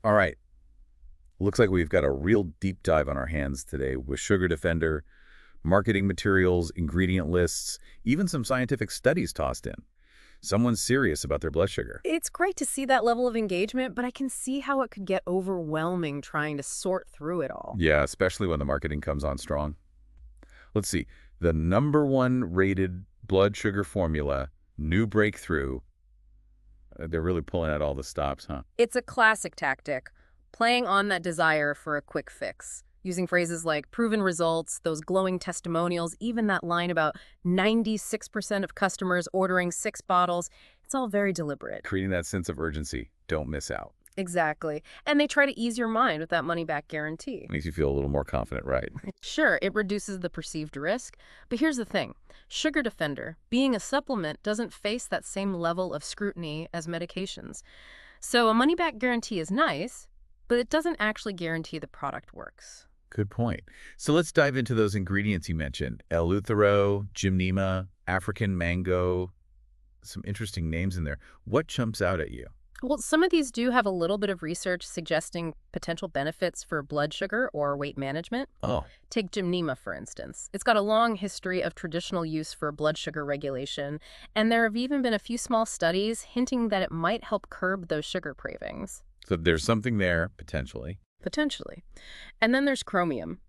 All right. Looks like we've got a real deep dive on our hands today with Sugar Defender, marketing materials, ingredient lists, even some scientific studies tossed in. Someone's serious about their blood sugar. It's great to see that level of engagement, but I can see how it could get overwhelming trying to sort through it all. Yeah, especially when the marketing comes on strong. Let's see. The #1 rated blood sugar formula, new breakthrough. They're really pulling out all the stops, huh? It's a classic tactic, playing on that desire for a quick fix, using phrases like proven results, those glowing testimonials, even that line about 96% of customers ordering 6 bottles. It's all very deliberate. Creating that sense of urgency. Don't miss out. Exactly. And they try to ease your mind with that money-back guarantee. Makes you feel a little more confident, right? Sure, it reduces the perceived risk, but here's the thing. Sugar Defender, being a supplement, doesn't face that same level of scrutiny as medications. So a money-back guarantee is nice, but it doesn't actually guarantee the product works. Good point. So let's dive into those ingredients you mentioned. Eleuthero, gymnema, African mango, some interesting names in there. What jumps out at you? Well, some of these do have a little bit of research suggesting potential benefits for blood sugar or weight management. Oh, Take gymnema, for instance. It's got a long history of traditional use for blood sugar regulation, and there have even been a few small studies hinting that it might help curb those sugar cravings. so there's something there, potentially. Potentially. And then there's chromium.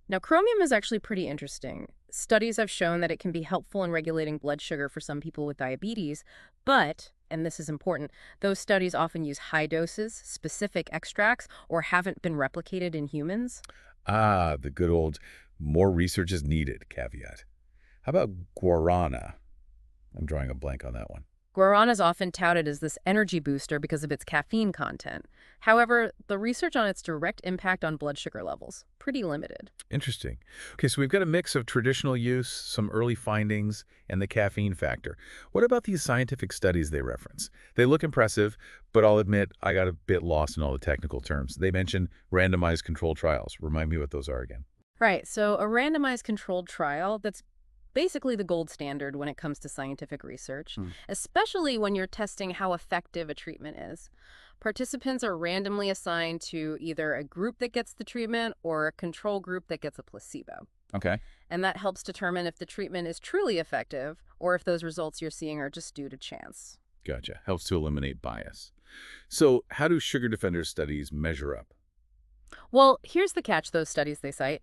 Now, chromium is actually pretty interesting. Studies have shown that it can be helpful in regulating blood sugar for some people with diabetes, but, and this is important, those studies often use high doses, specific extracts, or haven't been replicated in humans. Ah, the good old more research is needed caveat. How about guarana? I'm drawing a blank on that one. Guarana is often touted as this energy booster because of its caffeine content. However, the research on its direct impact on blood sugar levels, pretty limited. Interesting. Okay, so we've got a mix of traditional use, some early findings, and the caffeine factor. What about these scientific studies they reference? They look impressive, but I'll admit I got a bit lost in all the technical terms. They mention randomized controlled trials. Remind me what those are again. Right, so a randomized controlled trial, that's basically the gold standard when it comes to scientific research, Hmm. especially when you're testing how effective a treatment is. Participants are randomly assigned to either a group that gets the treatment or a control group that gets a placebo. Okay. And that helps determine if the treatment is truly effective or if those results you're seeing are just due to chance. Gotcha. Helps to eliminate bias. So how do sugar defender studies measure up? Well, here's the catch those studies they cite.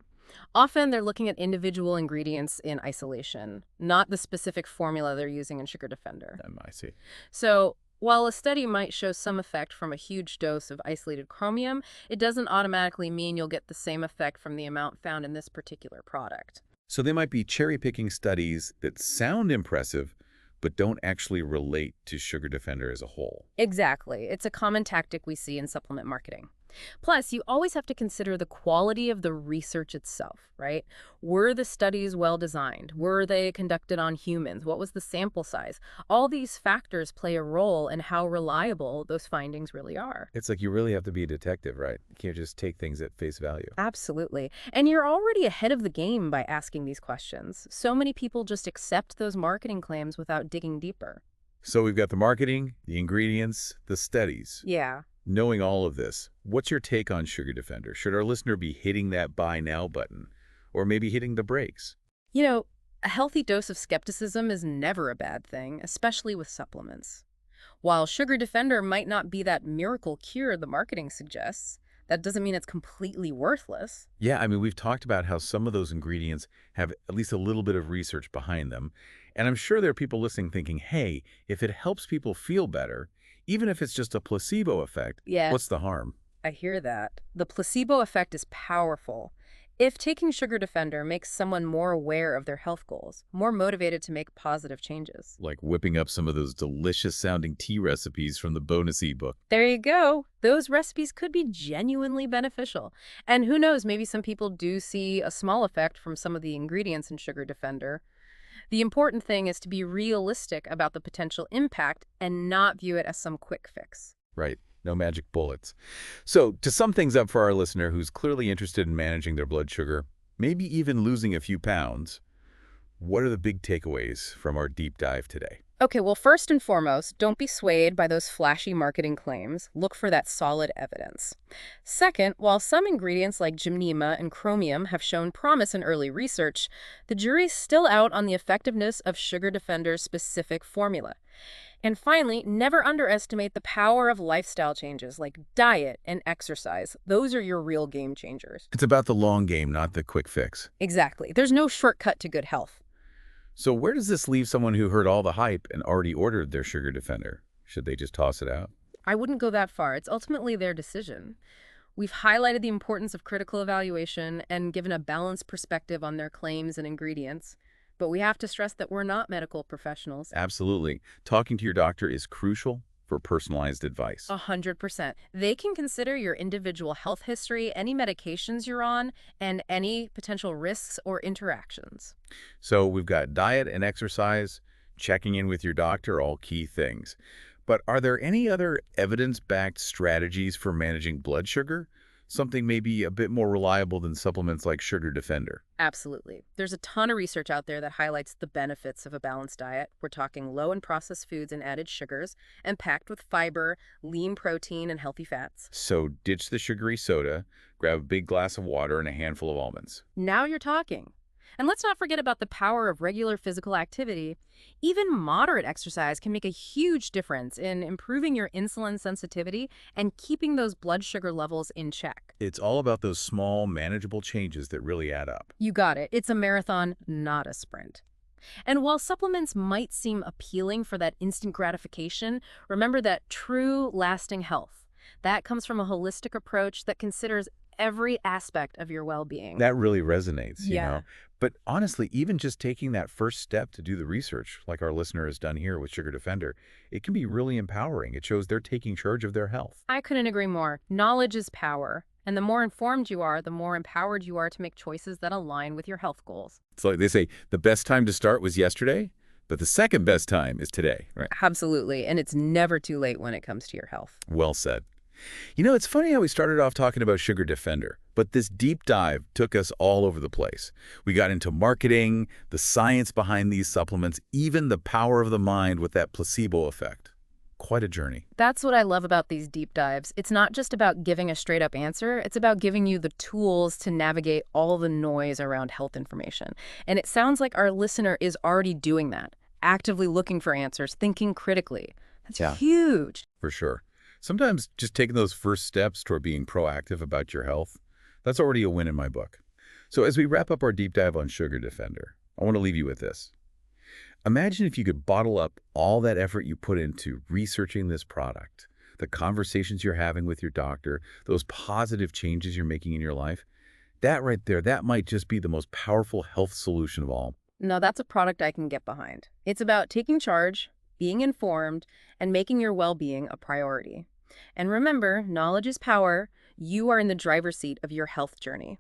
Often they're looking at individual ingredients in isolation, not the specific formula they're using in Sugar Defender. I see. So, while a study might show some effect from a huge dose of isolated chromium, it doesn't automatically mean you'll get the same effect from the amount found in this particular product. So they might be cherry-picking studies that sound impressive, but don't actually relate to Sugar Defender as a whole. Exactly. It's a common tactic we see in supplement marketing. Plus, you always have to consider the quality of the research itself, right? Were the studies well designed? Were they conducted on humans? What was the sample size? All these factors play a role in how reliable those findings really are. It's like you really have to be a detective, right? You can't just take things at face value. Absolutely. And you're already ahead of the game by asking these questions. So many people just accept those marketing claims without digging deeper. So we've got the marketing, the ingredients, the studies. Yeah. Knowing all of this, what's your take on Sugar Defender? Should our listener be hitting that buy now button or maybe hitting the brakes? You know, a healthy dose of skepticism is never a bad thing, especially with supplements. While Sugar Defender might not be that miracle cure the marketing suggests, that doesn't mean it's completely worthless. Yeah, I mean, we've talked about how some of those ingredients have at least a little bit of research behind them. And I'm sure there are people listening thinking, hey, if it helps people feel better, even if it's just a placebo effect, Yeah, what's the harm? I hear that. The placebo effect is powerful. If taking Sugar Defender makes someone more aware of their health goals, more motivated to make positive changes. Like whipping up some of those delicious sounding tea recipes from the bonus ebook. There you go. Those recipes could be genuinely beneficial. And who knows, maybe some people do see a small effect from some of the ingredients in Sugar Defender. The important thing is to be realistic about the potential impact and not view it as some quick fix. Right. No magic bullets. So to sum things up for our listener who's clearly interested in managing their blood sugar, maybe even losing a few pounds, what are the big takeaways from our deep dive today? Okay, well, first and foremost, don't be swayed by those flashy marketing claims. Look for that solid evidence. Second, while some ingredients like gymnema and chromium have shown promise in early research, the jury's still out on the effectiveness of Sugar Defender's specific formula. And finally, never underestimate the power of lifestyle changes like diet and exercise. Those are your real game changers. It's about the long game, not the quick fix. Exactly. There's no shortcut to good health. So where does this leave someone who heard all the hype and already ordered their Sugar Defender? Should they just toss it out? I wouldn't go that far. It's ultimately their decision. We've highlighted the importance of critical evaluation and given a balanced perspective on their claims and ingredients. But we have to stress that we're not medical professionals. Absolutely. Talking to your doctor is crucial for personalized advice. 100%. They can consider your individual health history, any medications you're on, and any potential risks or interactions. So we've got diet and exercise, checking in with your doctor, all key things. But are there any other evidence-backed strategies for managing blood sugar? Something maybe a bit more reliable than supplements like Sugar Defender. Absolutely. There's a ton of research out there that highlights the benefits of a balanced diet. We're talking low in processed foods and added sugars, and packed with fiber, lean protein, and healthy fats. So ditch the sugary soda, grab a big glass of water and a handful of almonds. Now you're talking. And let's not forget about the power of regular physical activity. Even moderate exercise can make a huge difference in improving your insulin sensitivity and keeping those blood sugar levels in check. It's all about those small, manageable changes that really add up. You got it. It's a marathon, not a sprint. And while supplements might seem appealing for that instant gratification, remember that true, lasting health, that comes from a holistic approach that considers every aspect of your well-being. That really resonates, you Yeah. know. But honestly, even just taking that first step to do the research, like our listener has done here with Sugar Defender, it can be really empowering. It shows they're taking charge of their health. I couldn't agree more. Knowledge is power. And the more informed you are, the more empowered you are to make choices that align with your health goals. It's like they say, the best time to start was yesterday, but the second best time is today, right? Absolutely. And it's never too late when it comes to your health. Well said. You know, it's funny how we started off talking about Sugar Defender, but this deep dive took us all over the place. We got into marketing, the science behind these supplements, even the power of the mind with that placebo effect. Quite a journey. That's what I love about these deep dives. It's not just about giving a straight up answer, it's about giving you the tools to navigate all the noise around health information. And it sounds like our listener is already doing that, actively looking for answers, thinking critically. That's huge. For sure. Sometimes just taking those first steps toward being proactive about your health, that's already a win in my book. So as we wrap up our deep dive on Sugar Defender, I want to leave you with this. Imagine if you could bottle up all that effort you put into researching this product, the conversations you're having with your doctor, those positive changes you're making in your life. That right there, that might just be the most powerful health solution of all. Now, that's a product I can get behind. It's about taking charge, being informed, and making your well-being a priority. And remember, knowledge is power. You are in the driver's seat of your health journey.